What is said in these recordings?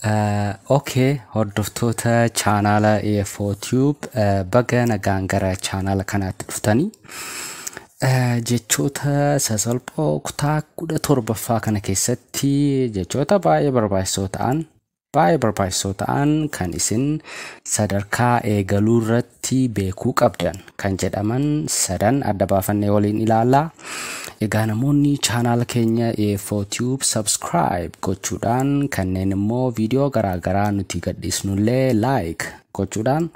Okay, hordoftoota chaanaala EFOTube baga nagaan gara chaanaala kanaatti dhuftanii jechoota sasalphoo kutaa 17ffaa kana keessatti jechoota baay'ee barbaachisoo ta'an kan isin sadarkaa eegaluu irratti beekuu qabdan kan jedhaman sadan adda baafannee waliin ilaallaa. Egaa namoonni chaanaala keenya EFOTube subscribe gochuudhaan kanneen immoo viidiyoo garaagaraa nuti gadhiisnullee like gochuudhaan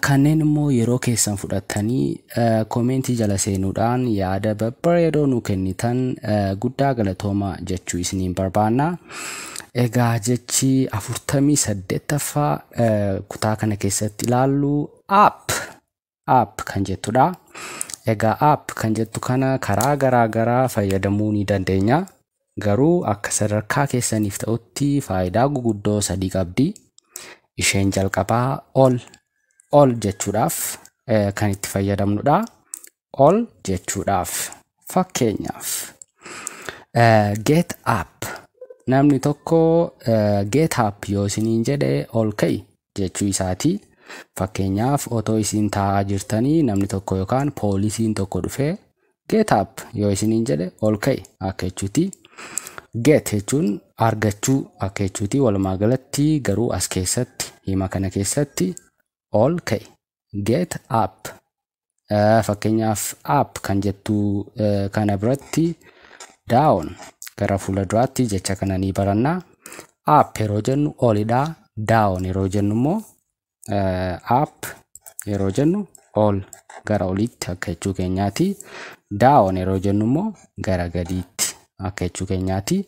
kanneen immoo yeroo keessan fudhatanii komentii jala seenuudhaan yaada babbareedoo nu kennitan guddaa galatooma jechuu isiniin barbaanna. Egaa jechi 48ffaa kutaa kana keessatti ilaallu app kan jettudha. Egaa app kan jettu kana karaa garaagaraa fayyadamuu ni dandeenya. Garuu akka sadarkaa keessaniif ta'utti faayidaa guguddoo sadii qabdi. Isheen jalqabaa ol jechuudhaaf kan itti fayyadamnudha. Ol jechuudhaaf fakkeenyaaf get app namni tokko get app yoo isiniin jedhe ol ka'i jechuu isaati. Fakkeenyaaf otoo isin taa'aa jirtanii namni tokko yookaan poolisiin tokko dhufee get app yoo isiniin jedhe ol ka'i akka jechuuti. Get jechuun argachuu akka jechuuti. Walumaa galatti garuu as keessatti hima kana keessatti ol ka'i get app. Fakkeenyaaf app kan jettu kana biratti down gara fuula duraatti jecha kana ni baranna. App yeroo jennu olidha. Down yeroo jennu immoo app yeroo jennu ol gara olitti akka jechuu keenyaati. Down yeroo jennu immoo gara gadiitti akka jechuu keenyaati.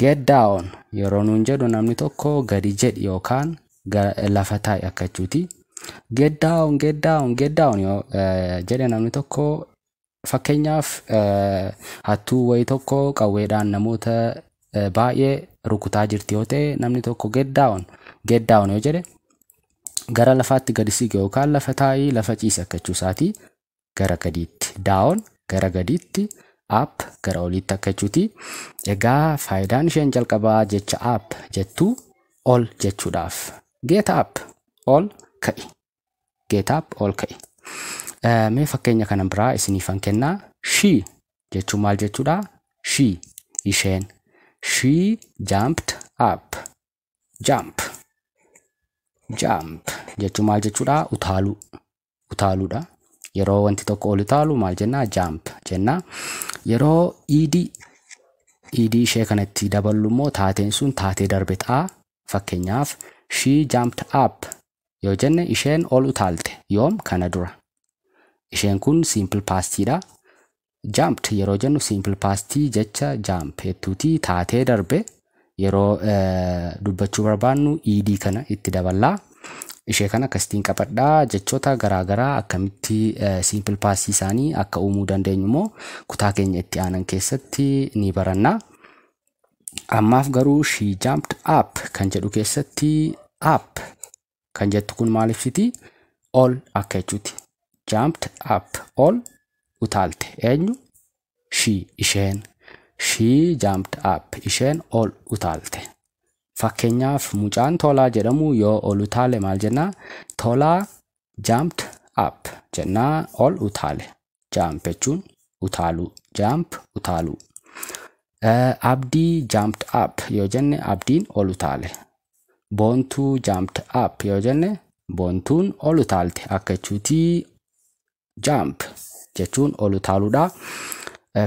Get down yeroo nuun jedhu namni tokko gadi jedhi yookaan lafa taa'i akka jechuuti. Get down yoo jedhe namni tokko fakkeenyaaf hattuu wayii tokko qawweedhaan namoota baay'ee rukutaa jirti yoo ta'e namni tokko get down yoo jedhe gara lafaatti gadi siqe yookaan lafa taa'ii lafa ciise akka jechuu isaati. Gara gadiitti down gara gadiitti up gara olitti akka jechuuti. Egaa faayidaan isheen jalqabaa jecha up jettu ol jechuudhaaf. Get up ol ka'i. Get up ol ka'i. Mee fakkeenya kana biraa isiniifan kennaa. She jechuun maal jechuudha? She isheen. She jumped up. Jump jechuun maal jechuudha? Utaaluudha. Yeroo wanti tokko ol utaalu maal jennaa? Jump jenna. Yeroo ed ishee kanatti daballu immoo taateen sun taatee darbe ta'a. Fakkeenyaaf she jumped up yoo jenne isheen ol utaalte. Yoom? Kana dura. Isheen kun simple pastidha. Jumped yeroo jennu simple past jecha jump jettuuti taatee darbe. Yeroo dubbachuu barbaannu ed kana itti daballaa. Ishee kana akkasitiin qabadhaa. Jechoota garaagaraa akkamitti simple past isaanii akka uumuu dandeenyu immoo kutaa keenya itti aanan keessatti ni baranna. Ammaaf garuu she jumped up kan jedhu keessatti up kan jettu kun maal ibsiti? Ol akka jechuuti. Jumped up ol utaalte. Eenyu? She isheen. She jumped up isheen ol utaalte. Fakkeenyaaf mucaan Tolaa jedhamu yoo ol utaale maal jennaa? Tolaa jumped up jennaa. Ol utaale. Jump jechuun utaaluu. Jump utaaluu. Abdii jumped up yoo jenne abdiin ol utaale. Boontuu jumped up yoo jenne boontuun ol utaalte akka jechuuti. Jump jechuun ol utaaluudha.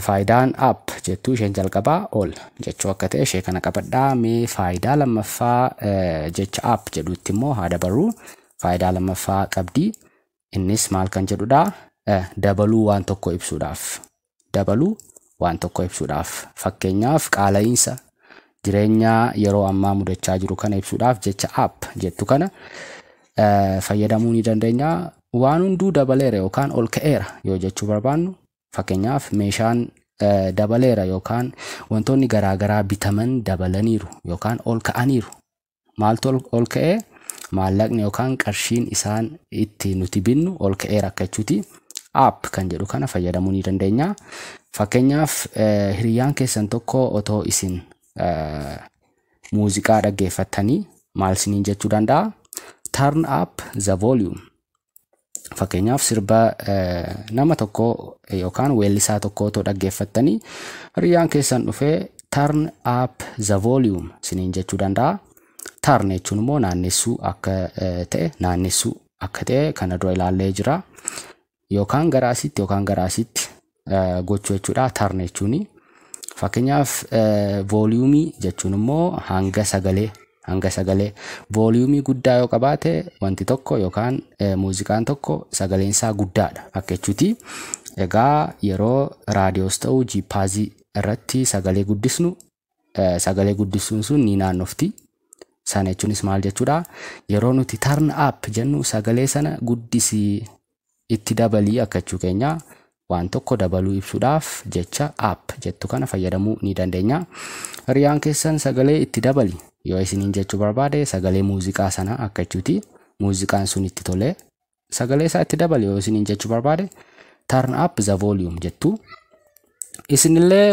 Faayidaan up jettu isheen jalqabaa ol jechuu akka ta'e ishee kana qabadhaa. Mee faayidaa lammaffaa jecha up jedhutti immoo haa dabarru. Faayidaa lammaffaa qabdi. Innis maal kan jedhudha? Dabaluu waan tokko ibsuudhaaf. Dabaluu waan tokko ibsuudhaaf. Fakkeenyaaf qaala'iinsa jireenya yeroo ammaa mudachaa jiru kana ibsuudhaaf jecha up jettu kana fayyadamuu ni dandeenya. Waan hunduu dabaleera yookaan ol ka'eera yoo jechuu barbaannu. Fakkeenyaaf meeshaan dabaleera yookaan wantoonni garaagaraa bitaman dabalaniiru yookaan ol ka'aniiru. Maaltu ol ka'ee? Maallaqni yookaan qarshiin isaan itti nuti binnu ol ka'eera akka jechuuti. App kan jedhu kana fayyadamuu ni dandeenya. Fakkeenyaaf hiriyyaan keessan tokko otoo isin muuziqaa dhaggeeffattanii maal isiniin jechuu danda'a? Turn up the volume. Fakkeenyaaf sirba nama tokko yookaan weellisaa tokko otoo dhaggeeffattanii hiriyaan keessan dhufee turn up the volume isiniin jechuu danda'a. Turn jechuun immoo naannessuu akka ta'e kana dura ilaallee jira. Yookaan gara asitti gochuu jechuudha turn jechuuni. Fakkeenyaaf volume jechuun immoo hanga sagalee volume guddaa yoo qabaate wanti tokko yookaan muuziqaan tokko sagaleen isaa guddaadha akka jechuuti. Egaa yeroo raadiyoos ta'u jiippaazii irratti sagalee guddisnu sagalee guddisuun sun ni naannofti. Sana jechuunis maal jechuudha? Yeroo nuti turn up jennu sagalee sana guddisii itti dabalii akka jechuu keenya. Waan tokko dabaluu ibsuudhaaf jecha up jettu kana fayyadamuu ni dandeenya. Hiriyaan keessan sagalee itti dabali yoo isiniin jechuu barbaade sagalee muuziqaa sana akka jechuuti. Muuziqaan sun itti tole sagalee isaa itti dabali yoo isiniin jechuu barbaade turn up the volume jettu. Isinillee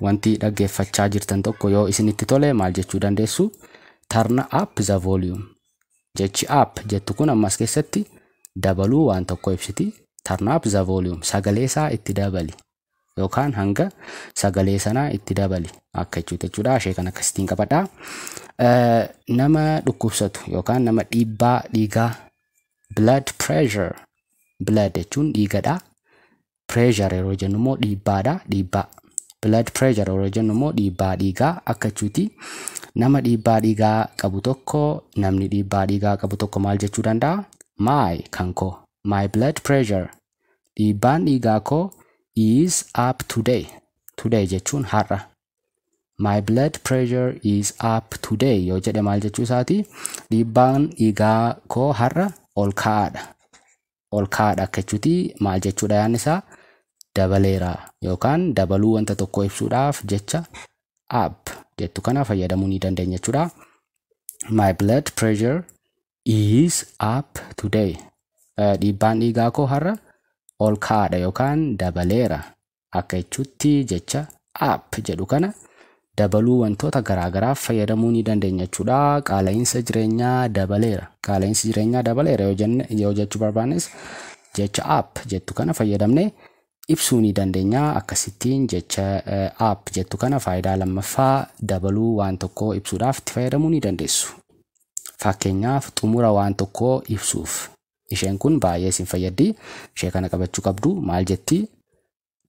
wanti dhaggeeffachaa jirtan tokko yoo isinitti tole maal jechuu dandeessu? Turn up the volume. Jechi up jettu kun ammas keessatti dabaluu waan tokko ibsiti. Turn up the volume sagalee isaa itti dabali yookaan hanga sagalee sanaa itti dabali akka jechuudha. Ishee kan akkasitiin qabadha. Nama dhukkubsatu yookaan nama dhiibbaa dhiigaa blood pressure. Blood jechuun dhiigadha. Pressure yeroo jennu immoo dhiibbaadha. Blood pressure yeroo jennu immoo dhiibbaa dhiigaa akka jechuuti. Nama dhiibbaa dhiigaa qabu tokko maal jechuu danda'a? My blood pressure. Dhiibbaan dhiigaa koo is up today. Today jechuun har'a. My blood pressure is up today yoo jedhe maal jechuu isaati? Dhiibbaan dhiigaa koo har'a ol ka'aadha. Ol ka'aadha akka jechuuti. Maal jechuudha yaadni isaa? Dabaleera yookaan dabaluu wanta tokko ibsuudhaaf jecha up jettu kana fayyadamuu ni dandeenya jechuudha. My blood pressure is up today. Dhiibbaan dhiigaa koo har'a ol ka'aadha yookaan dabaleera akka jechuutti jecha up jedhu kana dabaluu wantoota garaagaraaf fayyadamuu ni dandeenya jechuudha. Qaala'insa jireenyaa dabaleera. Qaala'insi jireenyaa dabaleera yoo jechuu barbaannes jecha up jettu kana fayyadamne ibsuu ni dandeenya. Akkasittiin jecha up jettu kana faayidaa lammaffaa dabaluu waan tokkoo ibsuudhaaf itti fayyadamuu ni dandeessu. Fakkeenyaaf xumura waan tokkoo ibsuuf. Isheen kun baay'ee isin fayyaddi. Ishee kana qabachuu qabdu. Maal jetti?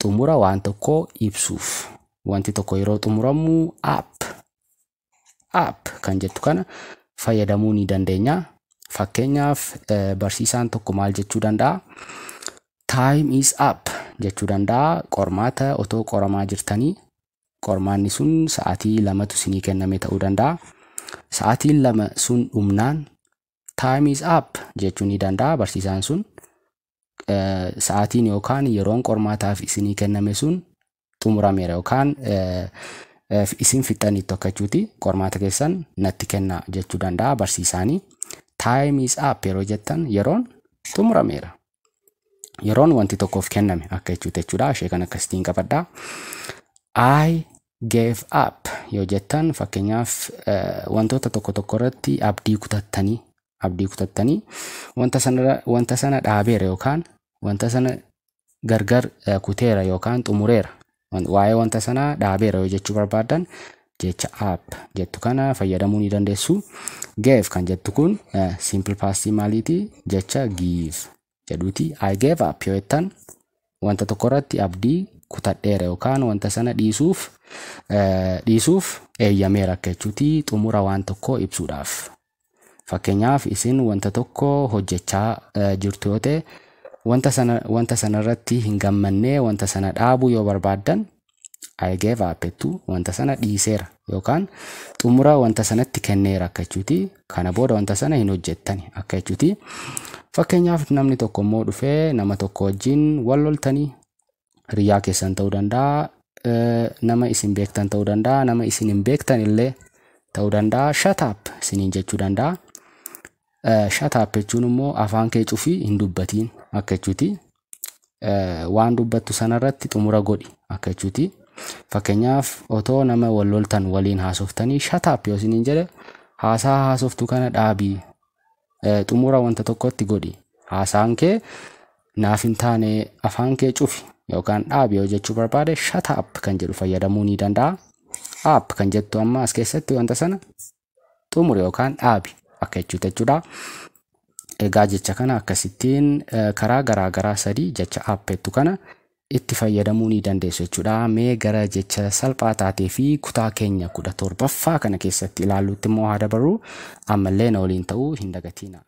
Xumura waan tokkoo ibsuuf. Wanti tokko yeroo xumuramu up kan jettu kana fayyadamuu ni dandeenya. Fakkeenyaaf barsiisaan tokko maal jechuu danda'a? Time is up jechuu danda'a. Qormaata otoo qoramaa jirtanii qormaanni sun sa'aatii 2tu isinii kenname ta'uu danda'a. Sa'aatiin 2 sun dhumnaan time is up jechuu ni danda'a barsiisaan sun. Sa'aatiin yookaan yeroon qormaataaf isinii kenname sun xumurameera yookaan isin fixxaniitu akka jechuuti. Qormaata keessan natti kennaa jechuu danda'a barsiisaanii. Time is up yeroo jettan yeroon xumurameera. Yeroon wanti tokkoof kenname akka jechuudha. Ishee kan akkasitiin qabadha. I gave up yoo jettan fakkeenyaaf wantoota tokko irratti abdii kutattanii wanta sana dhaabeera yookaan wanta sana gargar kuteera yookaan xumureera. Waa'ee wanta sana dhaabeera yoo jechuu barbaadan jecha up jettu kana fayyadamuu ni dandeessu. Gave kan jettu kun simple past maaliiti? Jecha give jedhuuti. I gave up yoo jettan wanta tokko irratti abdii kutadheera yookaan wanta sana dhiisuuf eeyyameera akka jechuuti. Xumura waan tokkoo ibsuudhaaf. Fakkeenyaaf isin wanta tokko hojjechaa jirtu yoo ta'e wanta sana irratti hin gammannee wanta sana dhaabuu yoo barbaadan I gave up jettu wanta sana dhiiseera yookaan xumura wanta sanatti kenneera akka jechuuti. Kana booda wanta sana hin hojjettani akka jechuuti. Fakkeenyaaf namni tokko immoo dhufee nama tokko wajjin wal loltanii hiriyaa keessan ta'uu danda'a. Nama isin beektan ta'uu danda'a. Nama isin hin beektan illee ta'uu danda'a. Shut up isiniin jechuu danda'a. Shut up jechuun immoo afaan kee cufii hin dubbatiin akka jechuuti. Waan dubbattu sanarratti xumura godhi akka jechuuti. Fakkeenyaaf otoo nama wal loltan waliin haasoftanii shut up yoo isiniin jedhe haasaa haasoftu kana dhaabii. Xumura wanta tokkotti godhi. Haasaan kee naaf hin taane afaan kee cufi yookaan dhaabii yoo jechuu barbaade shut up kan jedhu fayyadamuu ni danda'a. Up kan jettu amma as keessatti wanta sana xumuri yookaan dhaabi akka jechuudha. Egaa jecha kana akkasittiin karaa garaa sadii jecha appettu kana itti fayyadamuu ni dandeessu jechuudha. Mee gara jecha salphaa taatee fi kutaa keenya 17ffaa kana keessatti ilaalluutti immoo haa dabarru. Ammallee na waliin ta'uu hin dagatina.